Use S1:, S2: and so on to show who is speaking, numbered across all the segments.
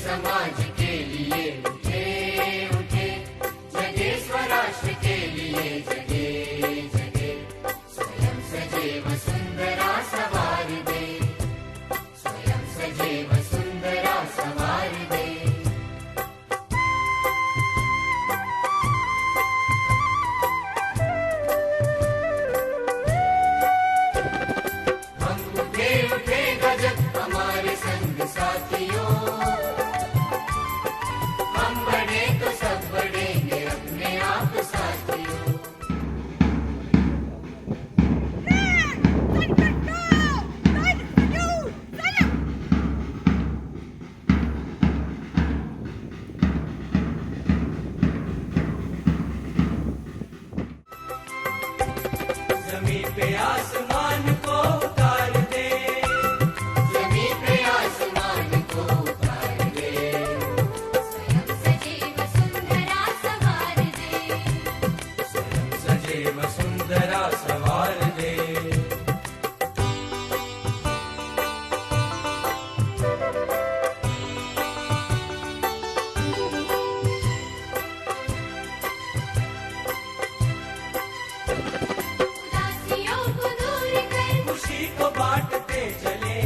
S1: समाज के लिए उठे उठे, जगे स्वराष्ट्र के लिए जगे जगे, स्वयं सजे वसुंधरा सवार दे, स्वयं सजे वसुंधरा सवार दे। हम उठे उठे गजब हमारे संग साथियों, हम बड़े तो सब बढ़ेंगे अपने आप साथियों।
S2: जमीन पे आसमान को उतार दे,
S1: जमीन पे आसमान को उतार दे, स्वयं सजे वसुंधरा सवार दे,
S2: स्वयं सजे वसुंधरा सवार दे।
S1: उदासियों को दूर कर
S2: खुशी को बांटते चले,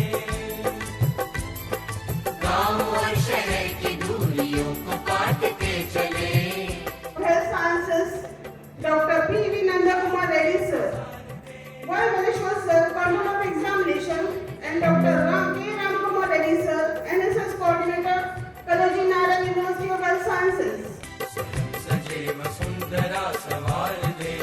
S1: गांव और शहर की दूरियों को काटते चले।
S3: Health Sciences, Dr. P.V. Nandakumar Reddy sir, Y. Manishwar sir, Control of Examination, and Dr. K. Ramkumar Reddy sir, NSS Coordinator, Kalaji Nara University of Health Sciences.
S2: स्वयं सजे वसुंधरा सवार दे।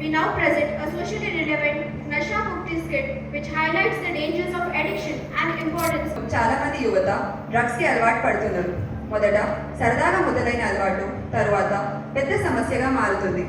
S4: We now present a socially relevant Nasha Mukti skit which highlights the dangers of addiction and importance.
S5: చాలా మంది యువత drugs కి అలవాటు పడుతున్నారు. మొదట సరదాగా మొదలైన అలవాటు తరువాత పెద్ద సమస్యగా మారుతుంది.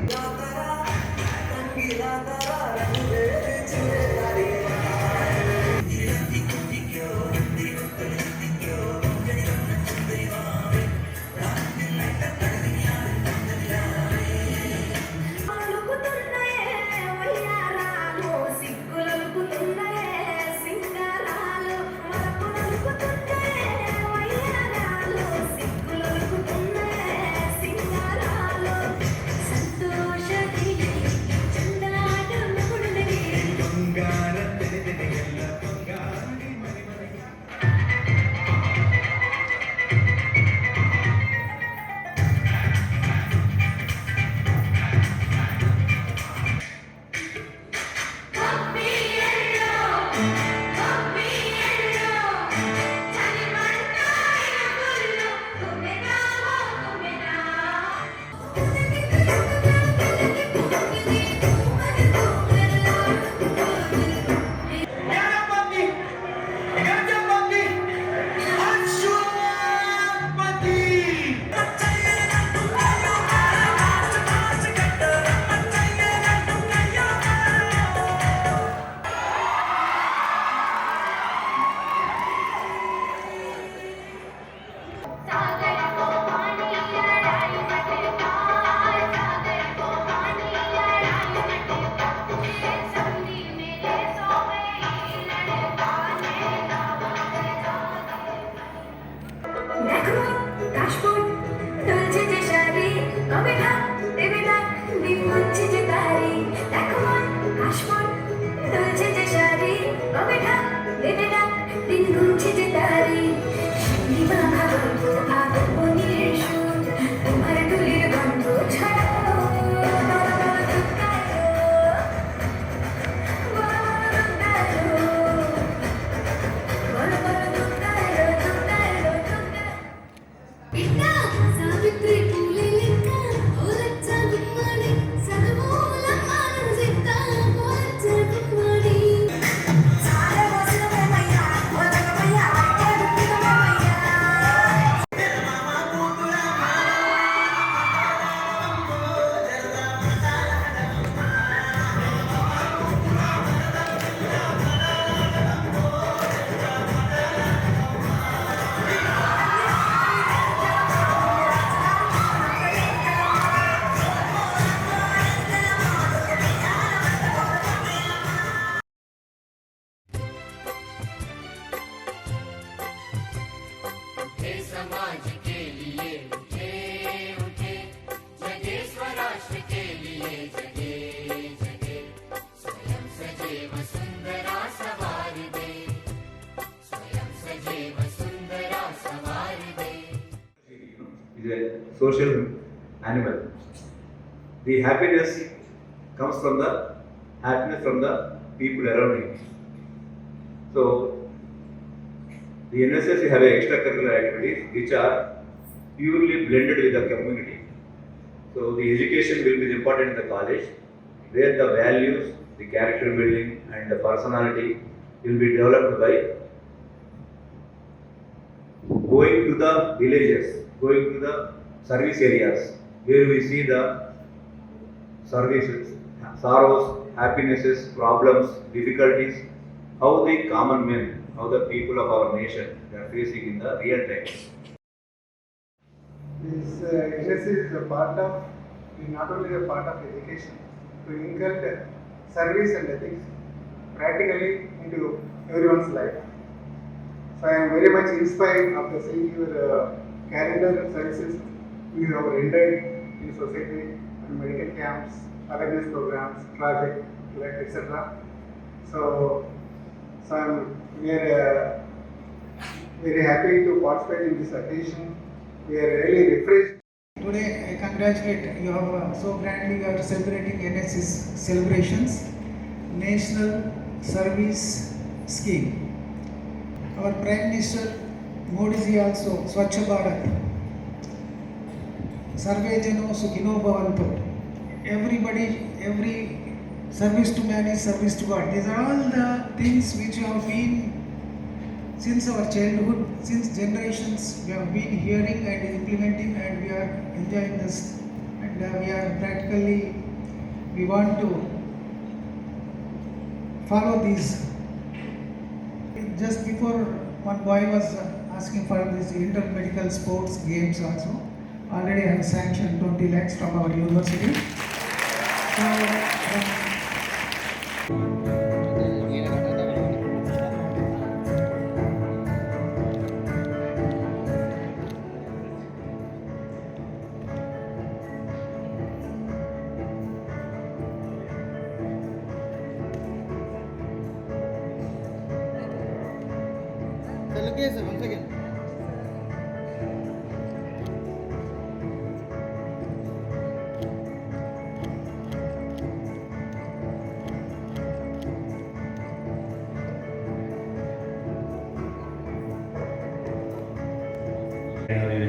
S1: समाज के लिए उठे उठे, जगे स्वराष्ट्र के लिए जगे जगे, स्वयं सजे वसुंधरा सवार दे, स्वयं सजे वसुंधरा सवार दे.
S6: Is a social animal. The happiness comes from the happiness from the people around him. So, the NSS have extracurricular activities which are purely blended with the community. So, the education will be important in the college, where the values, the character building, and the personality will be developed by going to the villages, going to the service areas, where we see the services, sorrows, happinesses, problems, difficulties, how the common men, how the people of our nation they are facing in the real time.
S7: This NSS is a part of, not only a part of education, to inculcate service and ethics practically into everyone's life. So I am very much inspired after seeing your calendar services you have rendered in society, and medical camps, awareness programs, traffic, etc. So we are very happy to participate in this occasion. We are really refreshed.
S8: Today I congratulate you have so grandly you are celebrating NSS celebrations, National Service Scheme. Our Prime Minister Modi ji also Swachh Bharat, Sarve Jano Sukhino Bhavantu. Everybody, every service to man is service to God. These are all the things which have been since our childhood, since generations we have been hearing and implementing, and we are enjoying this, and we are practically, we want to follow these. Just before one boy was asking for this inter-medical sports games also. Already I have sanctioned 20 lakhs from our university.
S7: Once again.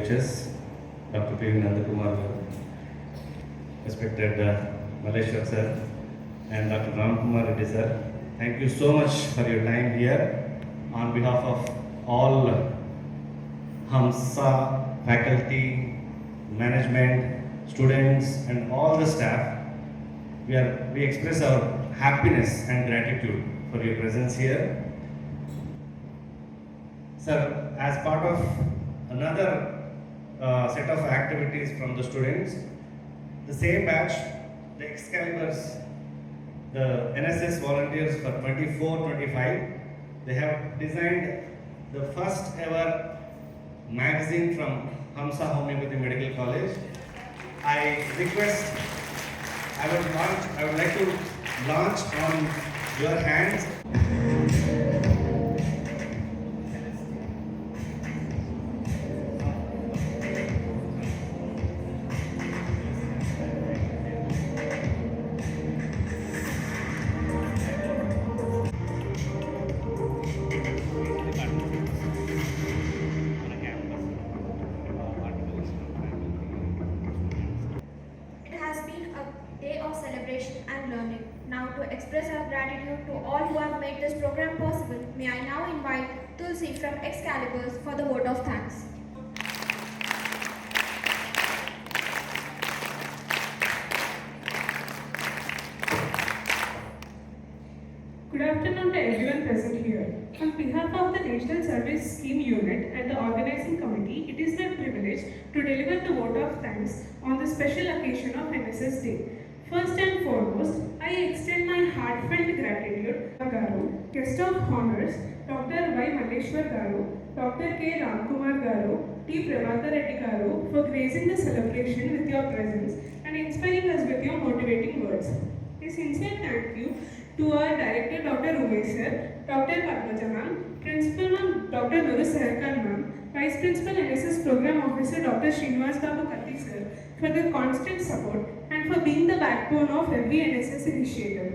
S9: UHS, Dr. P. Nandakumar, respected Maleshwar sir, and Dr. Ramkumar Reddy sir. Thank you so much for your time here. On behalf of all HAMSA faculty, management, students, and all the staff, we express our happiness and gratitude for your presence here. Sir, as part of another set of activities from the students, the same batch, the Excaliburs, the NSS volunteers for 24-25, they have designed the first ever magazine from HAMSA Homeopathy Medical College. I would like to launch on your hands.
S4: Now, to express our gratitude to all who have made this program possible, may I now invite Tulsi from Excaliburs for the vote of thanks.
S10: Good afternoon to everyone present here. On behalf of the National Service Scheme Unit and the Organizing Committee, it is my privilege to deliver the vote of thanks on the special occasion of NSS Day. First and foremost, I extend my heartfelt gratitude to Guest of Honors, Dr. Y. Maleshwar Garu, Dr. K. Ramkumar Garu, T. Prabhakar Reddy Garu, for gracing the celebration with your presence and inspiring us with your motivating words. A sincere thank you to our Director Dr. Umesh sir, Dr. Padmaja ma'am, Principal ma'am Dr. Nuru Saharkar ma'am, Vice Principal NSS Program Officer Dr. Srinivas Babu Katti sir for their constant support and for being the backbone of every NSS initiative.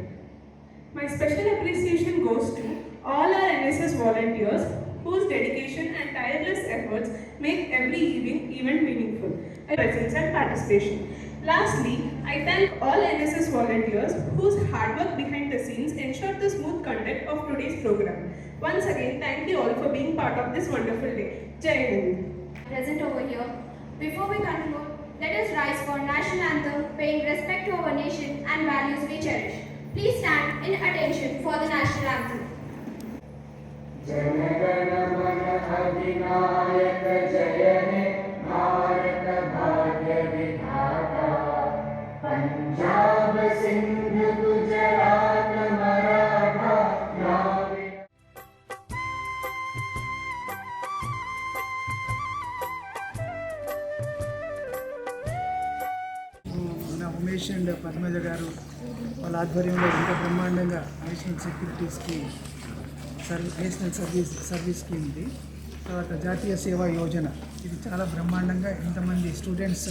S10: My special appreciation goes to all our NSS volunteers whose dedication and tireless efforts make every event meaningful, presence and participation. Lastly, I thank all NSS volunteers whose hard work behind the scenes ensured the smooth conduct of today's program. Once again, thank you all for being part of this wonderful day. Jai Hind.
S4: Present over here. Before we conclude, let us rise for national anthem, paying respect to our nation and values we cherish. Please stand in attention for the national anthem.
S1: जनगण मन अधिनायक जय हे भारत भाग्य विधाता पंजाब सिंध गुजरात मराठा द्राविड
S8: మన Umesh and Padmaja గారు వాళ్ళ ఆధ్వర్యంలో ఇంత బ్రహ్మాండంగా నేషనల్ సర్వీస్ స్కీమ్ ఇది. తర్వాత జాతీయ సేవా యోజన, ఇది చాలా బ్రహ్మాండంగా ఇంతమంది స్టూడెంట్స్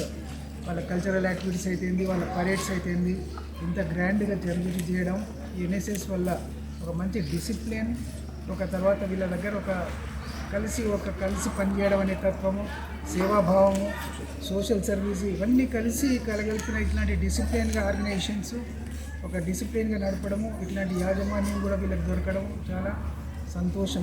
S8: వాళ్ళ కల్చరల్ యాక్టివిటీస్ అయితేంది, వాళ్ళ పరేడ్స్ అయితేంది ఇంత గ్రాండ్గా చేయడం ఈ ఎన్ఎస్ఎస్ వల్ల ఒక మంచి డిసిప్లిన్, ఒక తర్వాత వీళ్ళ దగ్గర కలిసి పనిచేయడం అనే తత్వము, సేవాభావము, సోషల్ సర్వీస్ ఇవన్నీ కలిసి కలగలిపిన ఇట్లాంటి డిసిప్లిన్గా ఆర్గనైజేషన్స్ ఒక డిసిప్లిన్గా నడపడము, ఇట్లాంటి యాజమాన్యం కూడా వీళ్ళకి దొరకడం చాలా సంతోషం.